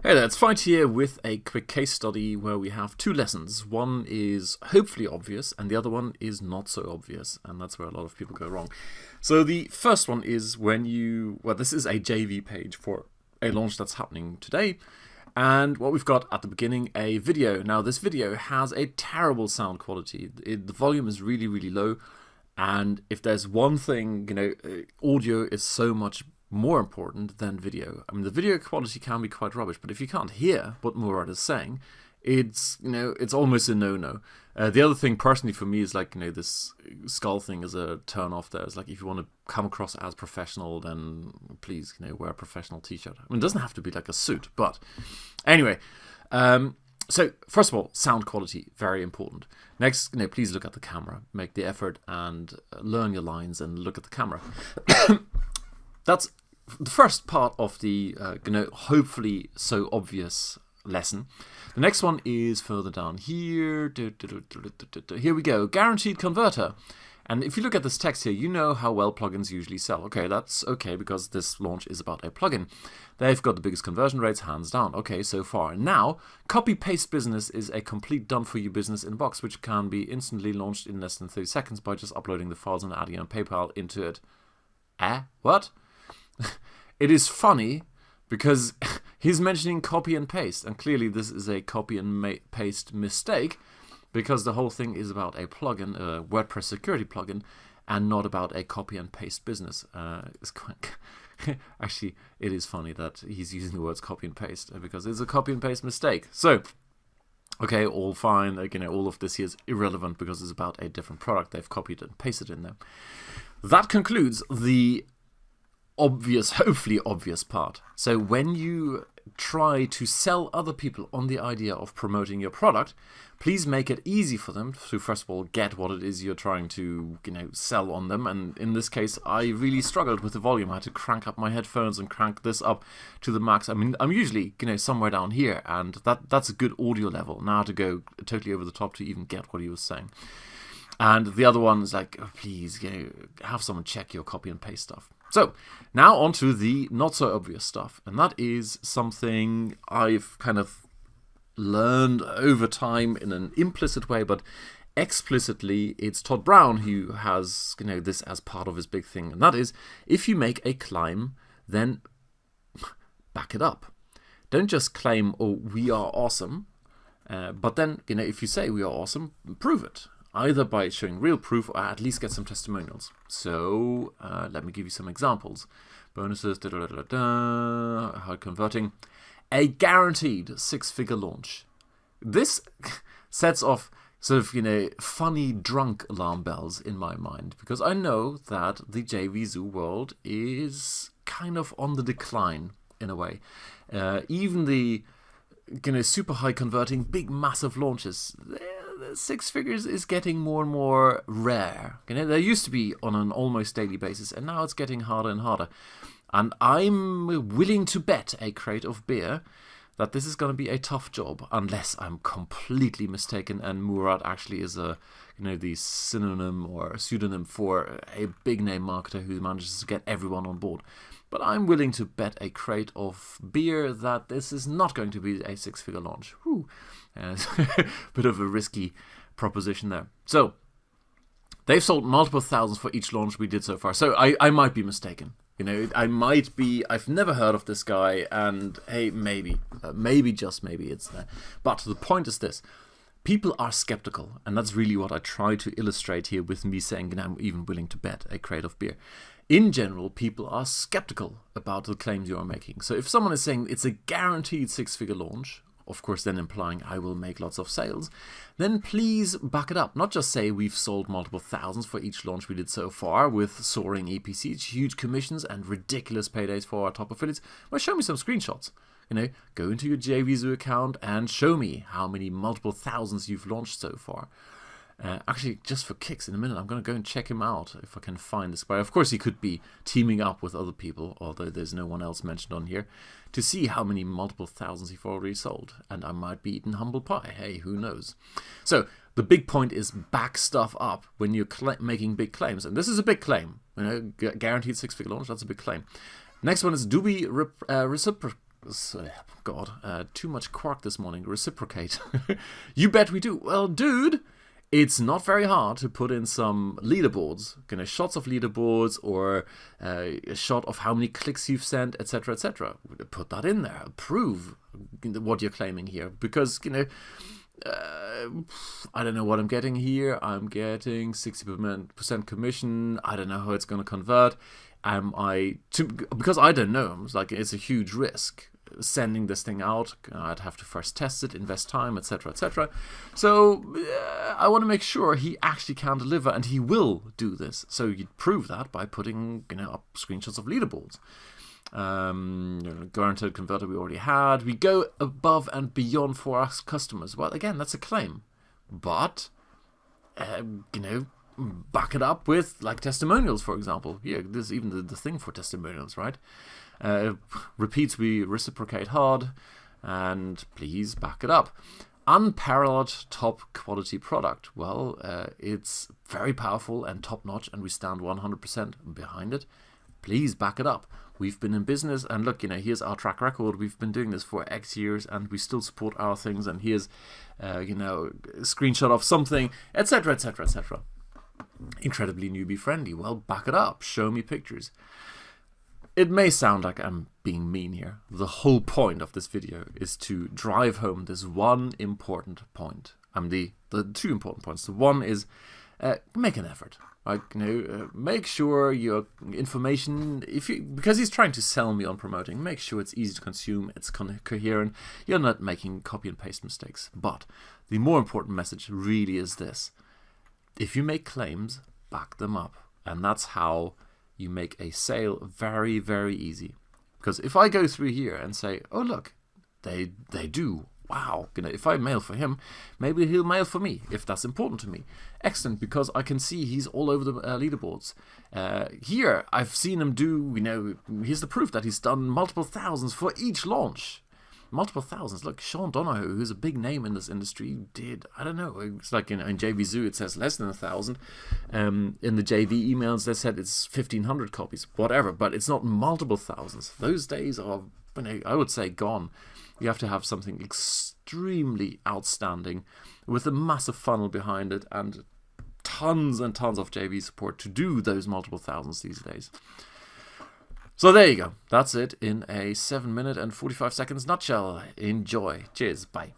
Hey there, it's Fight here with a quick case study where we have two lessons. One is hopefully obvious and the other one is not so obvious, and that's where a lot of people go wrong. So the first one is when this is a JV page for a launch that's happening today, and what we've got at the beginning, a video. Now this video has a terrible sound quality. The volume is really, really low, and if there's one thing, audio is so much more important than video. I mean, the video quality can be quite rubbish, but if you can't hear what Murat is saying, it's almost a no-no. The other thing, personally, for me is this skull thing is a turn-off there. It's like, if you want to come across as professional, then please, wear a professional t-shirt. I mean, it doesn't have to be like a suit, but anyway. So, first of all, sound quality, very important. Next, please look at the camera. Make the effort and learn your lines and look at the camera. That's the first part of the hopefully so obvious lesson. The next one is further down here. Here we go. Guaranteed converter. And if you look at this text here, you know how well plugins usually sell. Okay, that's okay because this launch is about a plugin. They've got the biggest conversion rates, hands down. Okay, so far. Now, copy-paste business is a complete done-for-you business in a box, which can be instantly launched in less than 30 seconds by just uploading the files and adding a PayPal into it. What? It is funny because he's mentioning copy and paste, and clearly this is a copy and paste mistake because the whole thing is about a plugin, a WordPress security plugin, and not about a copy and paste business. It's quite actually, it is funny that he's using the words copy and paste because it's a copy and paste mistake. So, okay, all fine. All of this here is irrelevant because it's about a different product. They've copied and pasted in there. That concludes the hopefully obvious part. So when you try to sell other people on the idea of promoting your product, please make it easy for them to, first of all, get what it is you're trying to sell on them. And in this case, I really struggled with the volume. I had to crank up my headphones and crank this up to the max. I mean, I'm usually somewhere down here, and that's a good audio level. Now to go totally over the top to even get what he was saying. And the other one is like, oh, please, have someone check your copy and paste stuff. So, now on to the not-so-obvious stuff, and that is something I've kind of learned over time in an implicit way, but explicitly it's Todd Brown who has this as part of his big thing, and that is, if you make a claim, then back it up. Don't just claim, oh, we are awesome, but then, if you say we are awesome, prove it. Either by showing real proof or at least get some testimonials. So, let me give you some examples. Bonuses, how converting. A guaranteed six-figure launch. This sets off sort of, funny drunk alarm bells in my mind, because I know that the JVZoo world is kind of on the decline in a way. Even the super high converting, big, massive launches, six figures is getting more and more rare. There used to be on an almost daily basis, and now it's getting harder and harder. And I'm willing to bet a crate of beer that this is going to be a tough job, unless I'm completely mistaken and Murat actually is the synonym or pseudonym for a big name marketer who manages to get everyone on board. But I'm willing to bet a crate of beer that this is not going to be a six-figure launch. Whew. It's a bit of a risky proposition there. So, they've sold multiple thousands for each launch we did so far. So, I might be mistaken. I've never heard of this guy, and hey, maybe just maybe it's there. But the point is this. People are skeptical, and that's really what I try to illustrate here with me saying I'm even willing to bet a crate of beer. In general, people are skeptical about the claims you are making. So if someone is saying it's a guaranteed six-figure launch, of course then implying I will make lots of sales, then please back it up. Not just say we've sold multiple thousands for each launch we did so far with soaring EPCs, huge commissions, and ridiculous paydays for our top affiliates. Well, show me some screenshots. Go into your JVZoo account and show me how many multiple thousands you've launched so far. Actually, just for kicks, in a minute, I'm going to go and check him out if I can find this guy. Of course, he could be teaming up with other people, although there's no one else mentioned on here, to see how many multiple thousands he's already sold. And I might be eating humble pie. Hey, who knows? So, the big point is back stuff up when you're making big claims. And this is a big claim. Guaranteed six-figure launch, that's a big claim. Next one is, do we God, too much quark this morning. Reciprocate. You bet we do. Well, dude, it's not very hard to put in some leaderboards, shots of leaderboards, or a shot of how many clicks you've sent, etc., etc. Put that in there. Prove what you're claiming here, because I don't know what I'm getting here. I'm getting 60% commission. I don't know how it's going to convert. Because I don't know. It's a huge risk sending this thing out. I'd have to first test it, invest time, etc., etc. So I want to make sure he actually can deliver, and he will do this. So you prove that by putting up screenshots of leaderboards. Guaranteed converter we already had. We go above and beyond for our customers. Well, again, that's a claim, but back it up with testimonials, for example. Yeah, there's even the thing for testimonials, right? Repeats, we reciprocate hard, and please back it up. Unparalleled top quality product. Well, it's very powerful and top notch, and we stand 100% behind it. Please back it up. We've been in business, and look, here's our track record. We've been doing this for X years, and we still support our things. And here's, a screenshot of something, etc., etc., etc. Incredibly newbie friendly. Well, back it up. Show me pictures. It may sound like I'm being mean here. The whole point of this video is to drive home this one important point. The two important points. The one is make an effort. Make sure your information, because he's trying to sell me on promoting, make sure it's easy to consume, it's coherent, you're not making copy and paste mistakes. But the more important message really is this: if you make claims, back them up. And that's how you make a sale very, very easy. Because if I go through here and say, oh look, they do, wow, if I mail for him, maybe he'll mail for me, if that's important to me. Excellent, because I can see he's all over the leaderboards. Here, I've seen him do, here's the proof that he's done multiple thousands for each launch. Multiple thousands. Look, Sean Donoghue, who's a big name in this industry, did, I don't know, it's like in JVZoo it says less than 1,000. In the JV emails they said it's 1,500 copies, whatever, but it's not multiple thousands. Those days are, I would say, gone. You have to have something extremely outstanding with a massive funnel behind it and tons and tons of JV support to do those multiple thousands these days. So there you go. That's it in a 7 minute and 45 seconds nutshell. Enjoy. Cheers. Bye.